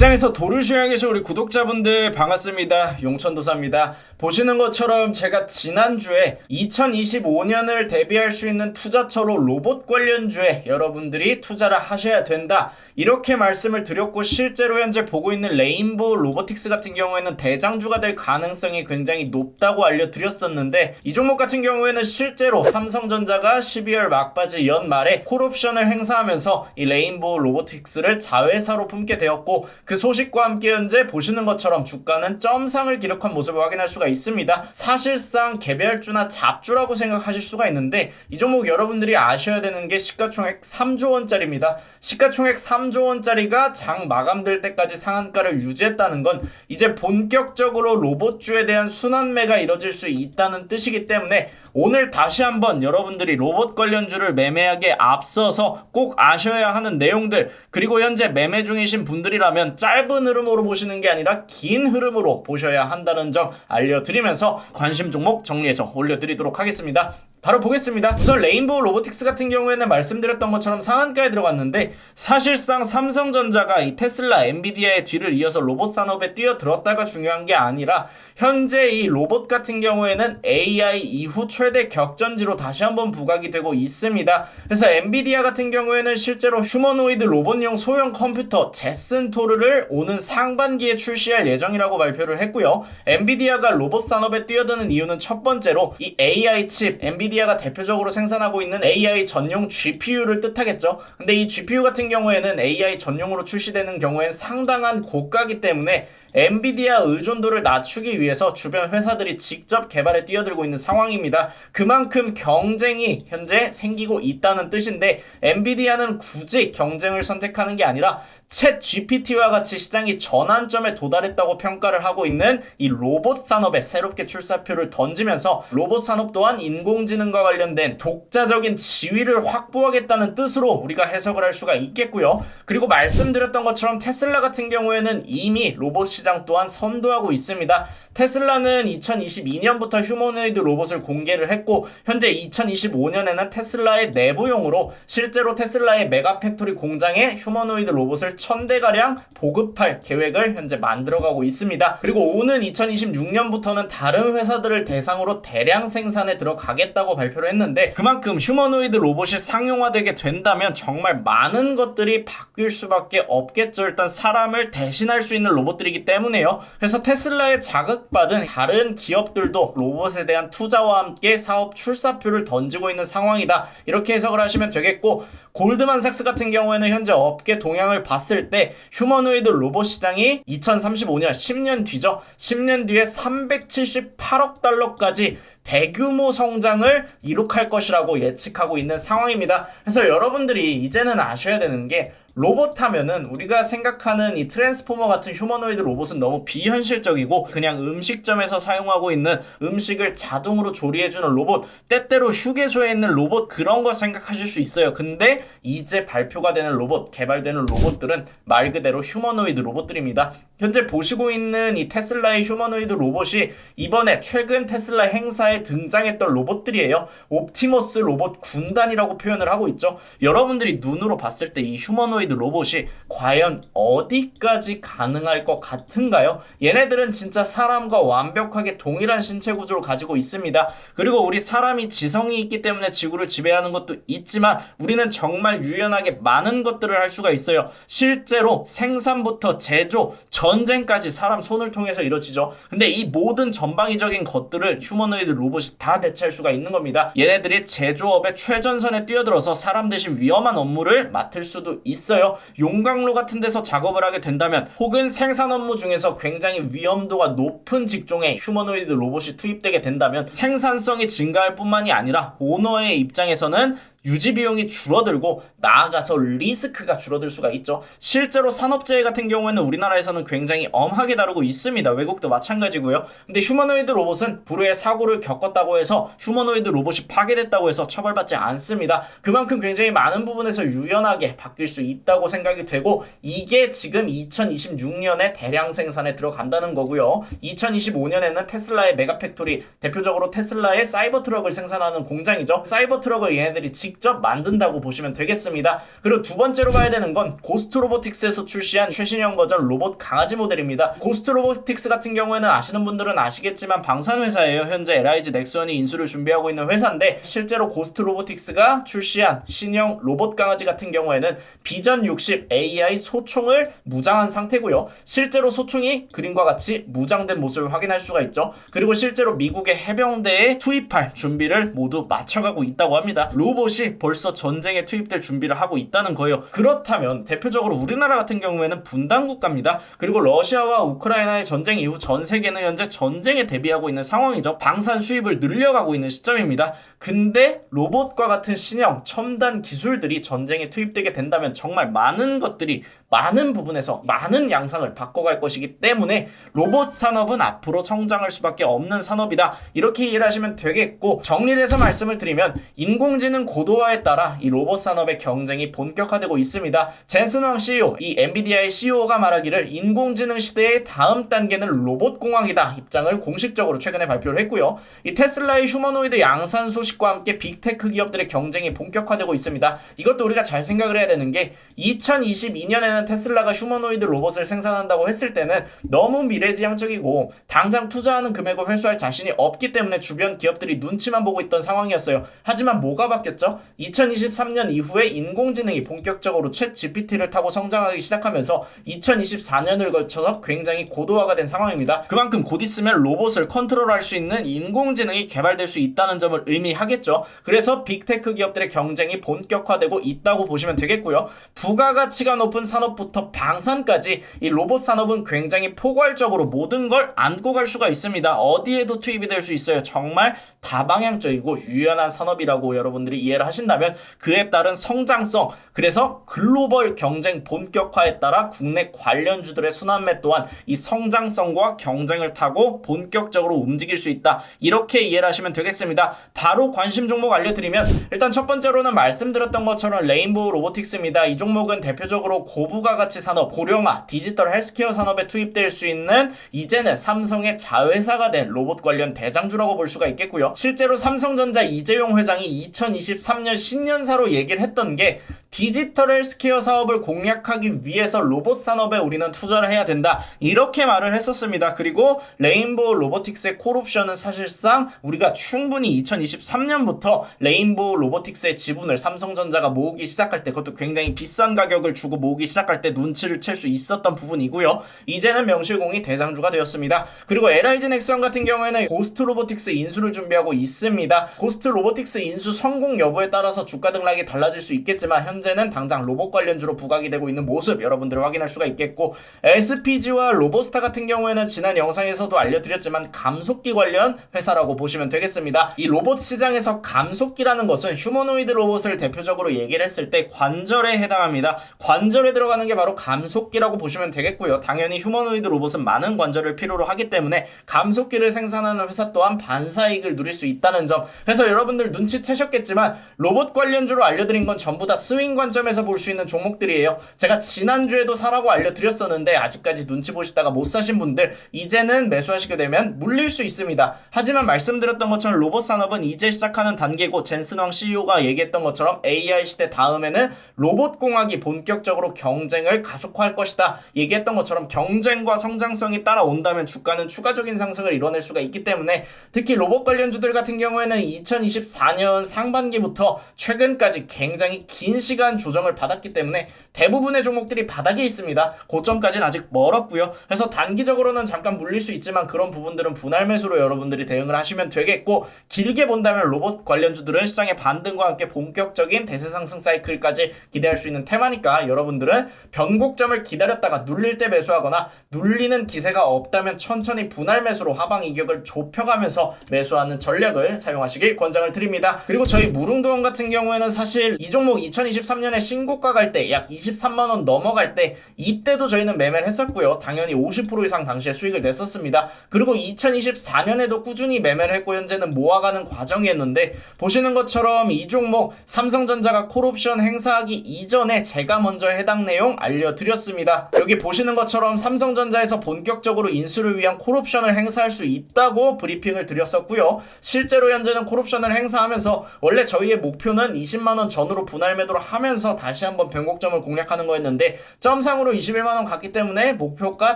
시장에서 도를 쉬어 계신 우리 구독자분들 반갑습니다. 용천도사입니다. 보시는 것처럼 제가 지난주에 2025년을 대비할 수 있는 투자처로 로봇 관련주에 여러분들이 투자를 하셔야 된다, 이렇게 말씀을 드렸고, 실제로 현재 보고 있는 레인보우 로보틱스 같은 경우에는 대장주가 될 가능성이 굉장히 높다고 알려드렸었는데, 이 종목 같은 경우에는 실제로 삼성전자가 12월 막바지 연말에 콜옵션을 행사하면서 이 레인보우 로보틱스를 자회사로 품게 되었고, 그 소식과 함께 현재 보시는 것처럼 주가는 점상을 기록한 모습을 확인할 수가 있습니다. 사실상 개별주나 잡주라고 생각하실 수가 있는데, 이 종목 여러분들이 아셔야 되는 게 시가총액 3조 원짜리입니다. 시가총액 3조 원짜리가 장 마감될 때까지 상한가를 유지했다는 건 이제 본격적으로 로봇주에 대한 순환매가 이뤄질 수 있다는 뜻이기 때문에, 오늘 다시 한번 여러분들이 로봇 관련주를 매매하기에 앞서서 꼭 아셔야 하는 내용들, 그리고 현재 매매 중이신 분들이라면 짧은 흐름으로 보시는 게 아니라 긴 흐름으로 보셔야 한다는 점 알려드리면서 관심 종목 정리해서 올려드리도록 하겠습니다. 바로 보겠습니다. 우선 레인보우 로보틱스 같은 경우에는 말씀드렸던 것처럼 상한가에 들어갔는데, 사실상 삼성전자가 이 테슬라, 엔비디아의 뒤를 이어서 로봇 산업에 뛰어들었다가 중요한 게 아니라, 현재 이 로봇 같은 경우에는 AI 이후 최대 격전지로 다시 한번 부각이 되고 있습니다. 그래서 엔비디아 같은 경우에는 실제로 휴머노이드 로봇용 소형 컴퓨터 제슨 토르를 오는 상반기에 출시할 예정이라고 발표를 했고요. 엔비디아가 로봇 산업에 뛰어드는 이유는 첫 번째로 이 AI 칩, 엔비디아가 대표적으로 생산하고 있는 AI 전용 GPU를 뜻하겠죠. 근데 이 GPU 같은 경우에는 AI 전용으로 출시되는 경우엔 상당한 고가이기 때문에 엔비디아 의존도를 낮추기 위해서 주변 회사들이 직접 개발에 뛰어들고 있는 상황입니다. 그만큼 경쟁이 현재 생기고 있다는 뜻인데, 엔비디아는 굳이 경쟁을 선택하는 게 아니라 챗 GPT와 같이 시장이 전환점에 도달했다고 평가를 하고 있는 이 로봇 산업에 새롭게 출사표를 던지면서, 로봇 산업 또한 인공지능과 관련된 독자적인 지위를 확보하겠다는 뜻으로 우리가 해석을 할 수가 있겠고요. 그리고 말씀드렸던 것처럼 테슬라 같은 경우에는 이미 로봇 시장 또한 선도하고 있습니다. 테슬라는 2022년부터 휴머노이드 로봇을 공개를 했고, 현재 2025년에는 테슬라의 내부용으로 실제로 테슬라의 메가팩토리 공장에 휴머노이드 로봇을 1000대가량 보급할 계획을 현재 만들어가고 있습니다. 그리고 오는 2026년부터는 다른 회사들을 대상으로 대량 생산에 들어가겠다고 발표를 했는데, 그만큼 휴머노이드 로봇이 상용화되게 된다면 정말 많은 것들이 바뀔 수밖에 없겠죠. 일단 사람을 대신할 수 있는 로봇들이기 때문에요. 그래서 테슬라의 자극받은 다른 기업들도 로봇에 대한 투자와 함께 사업 출사표를 던지고 있는 상황이다, 이렇게 해석을 하시면 되겠고, 골드만삭스 같은 경우에는 현재 업계 동향을 봤을 때 휴머노이드 로봇 시장이 2035년 10년 뒤죠. 10년 뒤에 378억 달러까지 대규모 성장을 이룩할 것이라고 예측하고 있는 상황입니다. 그래서 여러분들이 이제는 아셔야 되는 게, 로봇 하면은 우리가 생각하는 이 트랜스포머 같은 휴머노이드 로봇은 너무 비현실적이고, 그냥 음식점에서 사용하고 있는 음식을 자동으로 조리해주는 로봇, 때때로 휴게소에 있는 로봇, 그런 거 생각하실 수 있어요. 근데 이제 발표가 되는 로봇, 개발되는 로봇들은 말 그대로 휴머노이드 로봇들입니다. 현재 보시고 있는 이 테슬라의 휴머노이드 로봇이 이번에 최근 테슬라 행사에 등장했던 로봇들이에요. 옵티머스 로봇 군단이라고 표현을 하고 있죠. 여러분들이 눈으로 봤을 때 이 휴머노이드 로봇이 과연 어디까지 가능할 것 같은가요? 얘네들은 진짜 사람과 완벽하게 동일한 신체 구조를 가지고 있습니다. 그리고 우리 사람이 지성이 있기 때문에 지구를 지배하는 것도 있지만, 우리는 정말 유연하게 많은 것들을 할 수가 있어요. 실제로 생산부터 제조, 전쟁까지 사람 손을 통해서 이루어지죠. 근데 이 모든 전방위적인 것들을 휴머노이드 로봇이 다 대체할 수가 있는 겁니다. 얘네들이 제조업의 최전선에 뛰어들어서 사람 대신 위험한 업무를 맡을 수도 있어요. 용광로 같은 데서 작업을 하게 된다면, 혹은 생산 업무 중에서 굉장히 위험도가 높은 직종에 휴머노이드 로봇이 투입되게 된다면 생산성이 증가할 뿐만이 아니라 오너의 입장에서는 유지 비용이 줄어들고 나아가서 리스크가 줄어들 수가 있죠. 실제로 산업재해 같은 경우에는 우리나라에서는 굉장히 엄하게 다루고 있습니다. 외국도 마찬가지고요. 근데 휴머노이드 로봇은 불후의 사고를 겪었다고 해서 휴머노이드 로봇이 파괴됐다고 해서 처벌받지 않습니다. 그만큼 굉장히 많은 부분에서 유연하게 바뀔 수 있다고 생각이 되고, 이게 지금 2026년에 대량 생산에 들어간다는 거고요. 2025년에는 테슬라의 메가팩토리, 대표적으로 테슬라의 사이버트럭을 생산하는 공장이죠. 사이버트럭을 얘네들이 직접 만든다고 보시면 되겠습니다. 그리고 두 번째로 봐야 되는 건 고스트 로보틱스에서 출시한 최신형 버전 로봇 강아지 모델입니다. 고스트 로보틱스 같은 경우에는 아시는 분들은 아시겠지만 방산회사예요. 현재 LIG 넥스원이 인수를 준비하고 있는 회사인데 실제로 고스트 로보틱스가 출시한 신형 로봇 강아지 같은 경우에는 비전 60 AI 소총을 무장한 상태고요. 실제로 소총이 그림과 같이 무장된 모습을 확인할 수가 있죠. 그리고 실제로 미국의 해병대에 투입할 준비를 모두 마쳐가고 있다고 합니다. 로봇이 벌써 전쟁에 투입될 준비를 하고 있다는 거예요. 그렇다면 대표적으로 우리나라 같은 경우에는 분단 국가입니다. 그리고 러시아와 우크라이나의 전쟁 이후 전 세계는 현재 전쟁에 대비하고 있는 상황이죠. 방산 수입을 늘려가고 있는 시점입니다. 근데 로봇과 같은 신형 첨단 기술들이 전쟁에 투입되게 된다면 정말 많은 것들이 많은 부분에서 많은 양상을 바꿔갈 것이기 때문에 로봇 산업은 앞으로 성장할 수밖에 없는 산업이다. 이렇게 이해를 하시면 되겠고, 정리를 해서 말씀을 드리면 인공지능 고도화에 따라 이 로봇 산업의 경쟁이 본격화되고 있습니다. 젠슨 황 CEO, 이 엔비디아의 CEO가 말하기를 인공지능 시대의 다음 단계는 로봇공학이다 입장을 공식적으로 최근에 발표를 했고요. 이 테슬라의 휴머노이드 양산 소식과 함께 빅테크 기업들의 경쟁이 본격화되고 있습니다. 이것도 우리가 잘 생각을 해야 되는 게 2022년에는 테슬라가 휴머노이드 로봇을 생산한다고 했을 때는 너무 미래지향적이고 당장 투자하는 금액을 회수할 자신이 없기 때문에 주변 기업들이 눈치만 보고 있던 상황이었어요. 하지만 뭐가 바뀌었죠? 2023년 이후에 인공지능이 본격적으로 챗 GPT를 타고 성장하기 시작하면서 2024년을 거쳐서 굉장히 고도화가 된 상황입니다. 그만큼 곧 있으면 로봇을 컨트롤할 수 있는 인공지능이 개발될 수 있다는 점을 의미하겠죠. 그래서 빅테크 기업들의 경쟁이 본격화되고 있다고 보시면 되겠고요. 부가가치가 높은 산업부터 방산까지 이 로봇 산업은 굉장히 포괄적으로 모든 걸 안고 갈 수가 있습니다. 어디에도 투입이 될 수 있어요. 정말 다방향적이고 유연한 산업이라고 여러분들이 이해를 하신다면 그에 따른 성장성, 그래서 글로벌 경쟁 본격화에 따라 국내 관련주들의 순환매 또한 이 성장성과 경쟁을 타고 본격적으로 움직일 수 있다. 이렇게 이해를 하시면 되겠습니다. 바로 관심 종목 알려드리면, 일단 첫 번째로는 말씀드렸던 것처럼 레인보우 로보틱스입니다. 이 종목은 대표적으로 고부가가치 산업, 고령화, 디지털 헬스케어 산업에 투입될 수 있는 이제는 삼성의 자회사가 된 로봇 관련 대장주라고 볼 수가 있겠고요. 실제로 삼성전자 이재용 회장이 2023년 신년사로 얘기를 했던 게 디지털 헬스케어 사업을 공략하기 위해서 로봇 산업에 우리는 투자를 해야 된다. 이렇게 말을 했었습니다. 그리고 레인보우 로보틱스의 콜옵션은 사실상 우리가 충분히 2023년부터 레인보우 로보틱스의 지분을 삼성전자가 모으기 시작할 때, 그것도 굉장히 비싼 가격을 주고 모으기 시작할 때 눈치를 챌 수 있었던 부분이고요. 이제는 명실공히 대장주가 되었습니다. 그리고 LIG 넥스원 같은 경우에는 고스트 로보틱스 인수를 준비하고 있습니다. 고스트 로보틱스 인수 성공 여부에 따라서 주가 등락이 달라질 수 있겠지만 현재는 당장 로봇 관련주로 부각이 되고 있는 모습 여러분들 확인할 수가 있겠고, SPG와 로보스타 같은 경우에는 지난 영상에서도 알려드렸지만 감속기 관련 회사라고 보시면 되겠습니다. 이 로봇 시장에서 감속기라는 것은 휴머노이드 로봇을 대표적으로 얘기를 했을 때 관절에 해당합니다. 관절에 들어가는 게 바로 감속기라고 보시면 되겠고요. 당연히 휴머노이드 로봇은 많은 관절을 필요로 하기 때문에 감속기를 생산하는 회사 또한 반사이익을 누릴 수 있다는 점, 그래서 여러분들 눈치채셨겠지만 로봇 관련주로 알려드린 건 전부 다 스윙 관점에서 볼 수 있는 종목들이에요. 제가 지난주에도 사라고 알려드렸었는데 아직까지 눈치 보시다가 못 사신 분들 이제는 매수하시게 되면 물릴 수 있습니다. 하지만 말씀드렸던 것처럼 로봇 산업은 이제 시작하는 단계고, 젠슨 황 CEO가 얘기했던 것처럼 AI 시대 다음에는 로봇 공학이 본격적으로 경쟁을 가속화할 것이다 얘기했던 것처럼 경쟁과 성장성이 따라온다면 주가는 추가적인 상승을 이뤄낼 수가 있기 때문에 특히 로봇 관련주들 같은 경우에는 2024년 상반기부터 최근까지 굉장히 긴 시간 조정을 받았기 때문에 대부분의 종목들이 바닥에 있습니다. 고점까지는 아직 멀었고요. 그래서 단기적으로는 잠깐 물릴 수 있지만 그런 부분들은 분할 매수로 여러분들이 대응을 하시면 되겠고, 길게 본다면 로봇 관련주들은 시장의 반등과 함께 본격적인 대세 상승 사이클까지 기대할 수 있는 테마니까 여러분들은 변곡점을 기다렸다가 눌릴 때 매수하거나 눌리는 기세가 없다면 천천히 분할 매수로 하방 이격을 좁혀가면서 매수하는 전략을 사용하시길 권장을 드립니다. 그리고 저희 무릉도원 같은 경우에는 사실 이 종목 2023 2023년에 신고가 갈 때 약 23만원 넘어갈 때 이때도 저희는 매매를 했었고요. 당연히 50% 이상 당시에 수익을 냈었습니다. 그리고 2024년에도 꾸준히 매매를 했고 현재는 모아가는 과정이었는데 보시는 것처럼 이 종목 삼성전자가 콜옵션 행사하기 이전에 제가 먼저 해당 내용 알려드렸습니다. 여기 보시는 것처럼 삼성전자에서 본격적으로 인수를 위한 콜옵션을 행사할 수 있다고 브리핑을 드렸었고요. 실제로 현재는 콜옵션을 행사하면서 원래 저희의 목표는 20만원 전후로 분할 매도를 하면서 다시 한번 변곡점을 공략하는 거였는데 점상으로 21만원 갔기 때문에 목표가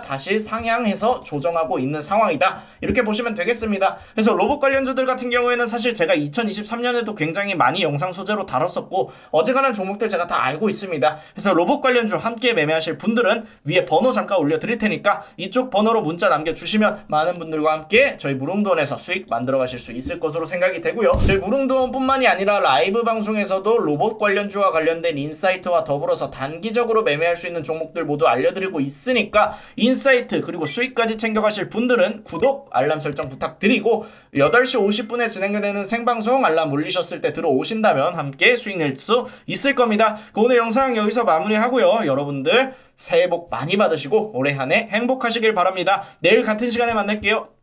다시 상향해서 조정하고 있는 상황이다. 이렇게 보시면 되겠습니다. 그래서 로봇 관련주들 같은 경우에는 사실 제가 2023년에도 굉장히 많이 영상 소재로 다뤘었고 어지간한 종목들 제가 다 알고 있습니다. 그래서 로봇 관련주 함께 매매하실 분들은 위에 번호 잠깐 올려드릴 테니까 이쪽 번호로 문자 남겨주시면 많은 분들과 함께 저희 무릉도원에서 수익 만들어 가실 수 있을 것으로 생각이 되고요. 저희 무릉도원뿐만이 아니라 라이브 방송에서도 로봇 관련주와 관련된 인사이트와 더불어서 단기적으로 매매할 수 있는 종목들 모두 알려드리고 있으니까 인사이트 그리고 수익까지 챙겨가실 분들은 구독, 알람 설정 부탁드리고 8시 50분에 진행되는 생방송 알람 울리셨을 때 들어오신다면 함께 수익 낼 수 있을 겁니다. 오늘 영상 여기서 마무리하고요. 여러분들 새해 복 많이 받으시고 올해 한 해 행복하시길 바랍니다. 내일 같은 시간에 만날게요.